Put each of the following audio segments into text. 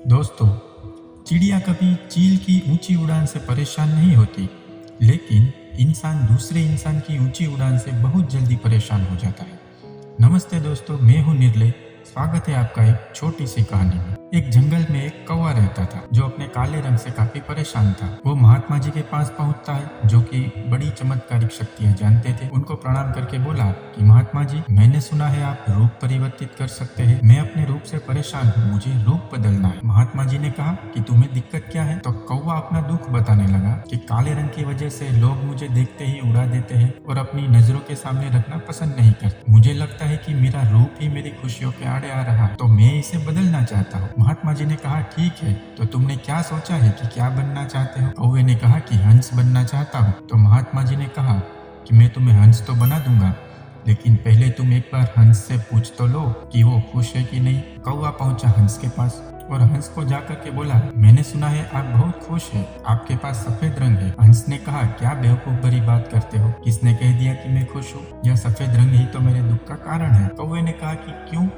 दोस्तों, चिड़िया कभी चील की ऊंची उड़ान से परेशान नहीं होती, लेकिन इंसान दूसरे इंसान की ऊंची उड़ान से बहुत जल्दी परेशान हो जाता है। नमस्ते दोस्तों, मैं हूं निर्लय। स्वागत है आपका एक छोटी सी कहानी में। एक जंगल में एक कौवा रहता था जो अपने काले रंग से काफी परेशान था। वो महात्मा जी के पास पहुंचता है जो कि बड़ी चमत्कारिक शक्तियां जानते थे। उनको प्रणाम करके बोला कि महात्मा जी, मैंने सुना है आप रूप परिवर्तित कर सकते हैं। मैं अपने रूप से परेशान हूँ, मुझे रूप बदलना है। महात्मा जी ने कहा कि तुम्हें दिक्कत क्या है? तो कौवा अपना दुख बताने लगा कि काले रंग की वजह से लोग मुझे देखते ही उड़ा देते हैं और अपनी नजरों के सामने रखना पसंद नहीं करते। मुझे लगता है कि मेरा रूप ही मेरी खुशियों के आड़े आ रहा है, तो मैं इसे बदलना चाहता हूँ। महात्मा जी ने कहा, ठीक है, तो तुमने क्या सोचा है कि क्या बनना चाहते हो? कौवे ने कहा कि हंस बनना चाहता हूँ। तो महात्मा जी ने कहा कि मैं तुम्हें हंस तो बना दूंगा, लेकिन पहले तुम एक बार हंस से पूछ तो लो कि वो खुश है कि नहीं। कौवा पहुंचा हंस के पास और हंस को जाकर के बोला, मैंने सुना है आप बहुत खुश हैं, आपके पास सफेद रंग है। हंस ने कहा, क्या बेवकूफ भरी बात करते हो, किसने कह दिया कि मैं खुश हूँ? यह सफेद रंग ही तो मेरे दुख का कारण है। कौवे ने कहा कि क्यों,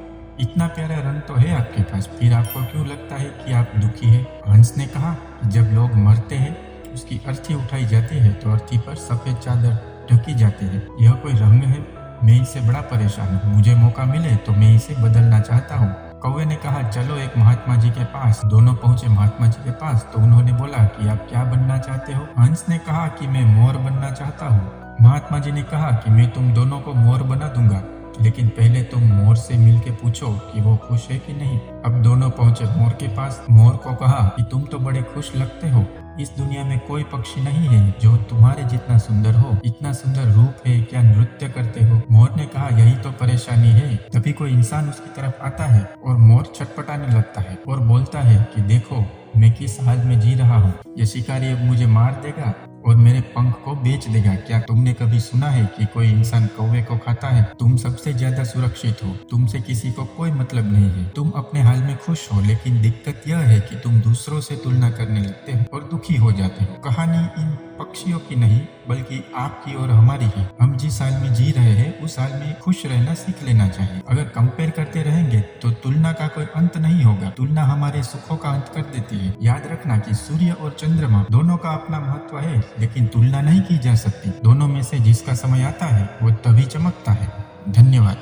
इतना प्यारा रंग तो है आपके पास, फिर आपको क्यों लगता है कि आप दुखी है? हंस ने कहा, जब लोग मरते हैं उसकी अर्थी उठाई जाती है तो अर्थी पर सफेद चादर ढकी जाती है। यह कोई रंग है? मैं इससे बड़ा परेशान हूँ, मुझे मौका मिले तो मैं इसे बदलना चाहता हूँ। कौवे ने कहा, चलो एक महात्मा जी के पास। दोनों पहुंचे महात्मा जी के पास तो उन्होंने बोला कि आप क्या बनना चाहते हो? हंस ने कहा कि मैं मोर बनना चाहता हूँ। महात्मा जी ने कहा कि मैं तुम दोनों को मोर बना दूंगा, लेकिन पहले तुम मोर से मिलके पूछो कि वो खुश है कि नहीं। अब दोनों पहुंचे मोर के पास। मोर को कहा कि तुम तो बड़े खुश लगते हो, इस दुनिया में कोई पक्षी नहीं है जो तुम्हारे जितना सुंदर हो। इतना सुंदर रूप है, क्या नृत्य करते हो? मोर ने कहा, यही तो परेशानी है। तभी कोई इंसान उसकी तरफ आता है और मोर छटपटाने लगता है और बोलता है कि देखो मैं किस हाल में जी रहा हूँ, ये शिकारी अब मुझे मार देगा और मेरे पंख को बेच देगा। क्या तुमने कभी सुना है कि कोई इंसान कौवे को खाता है? तुम सबसे ज्यादा सुरक्षित हो, तुमसे किसी को कोई मतलब नहीं है, तुम अपने हाल में खुश हो, लेकिन दिक्कत यह है कि तुम दूसरों से तुलना करने लगते हो और दुखी हो जाते हो। कहानी इन पक्षियों की नहीं बल्कि आपकी और हमारी है। हम जिस हाल में जी रहे हैं उस हाल में खुश रहना सीख लेना चाहिए। अगर कंपेयर करते रहेंगे तो तुलना का कोई अंत नहीं होगा। तुलना हमारे सुखों का अंत कर देती है। याद रखना कि सूर्य और चंद्रमा दोनों का अपना महत्व है, लेकिन तुलना नहीं की जा सकती। दोनों में से जिसका समय आता है वो तभी चमकता है। धन्यवाद।